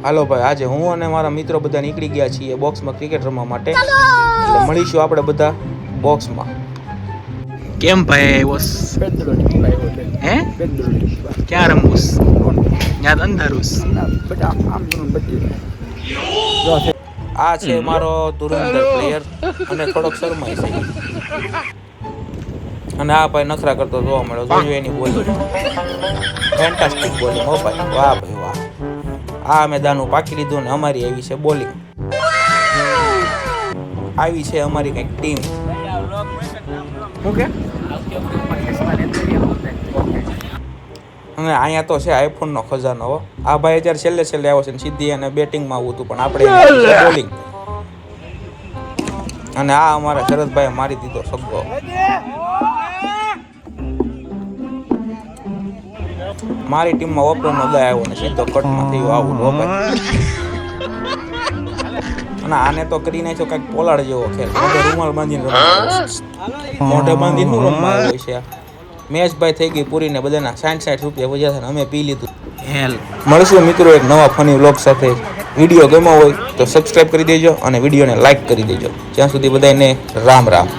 હાલો ભાઈ, આજે હું અને મારા મિત્રો બધા નીકળી ગયા છીએ બોક્સમાં ક્રિકેટ રમવા માટે. એટલે મળીશું આપણે બધા બોક્સમાં. કેમ ભાઈ આવ્યો? હે? ક્યાં રમવું? ત્યાં અંધારું. આ છે મારો ધુરંધર પ્લેયર અને થોડોક શરમાય છે. અને આ ભાઈ નખરા કરતો જોવા મળ્યો. જોયું એની બોલિંગ, ફેન્ટાસ્ટિક બોલિંગ. હો ભાઈ, વાહ ભાઈ વાહ. આ મેદાનું પાકી લીધું ને અમારી આવી છે બોલિંગ. આવી છે અમારી કંઈક ટીમ. શું કે? અને અહીંયા તો છે આઈફોનનો ખજાનો. હો, આ ભાઈ અત્યારે છેલ્લે આવ્યો છે ને સીધી અને બેટિંગમાં આવવું હતું, પણ આપણે બોલિંગ. અને આ અમારા શરદભાઈ મારી દીધો સગ્ગો. મારી ટીમમાં ઓપનરનો દય આવ્યો ને સીધો કટમાં થયો આવું. હો ભાઈ, અને આને તો કરી નાખ્યો કાંઈક પોલાડ જેવો ખેલ. મોઢે રૂમાલ બાંધીને રમવા, મોઢે બાંધીને શું રમવા હોય છે. મેચ ભાઈ થઈ ગઈ પૂરી ને બધાના 60 રૂપિયા વધ્યા છે ને અમે પી લીધું. હેલ મળશું મિત્રો એક નવા ફની વ્લોગ સાથે. વિડીયો ગમ્યો હોય તો સબસ્ક્રાઈબ કરી દેજો અને વિડીયોને લાઈક કરી દેજો. જ્યાં સુધી બધાને રામ રામ.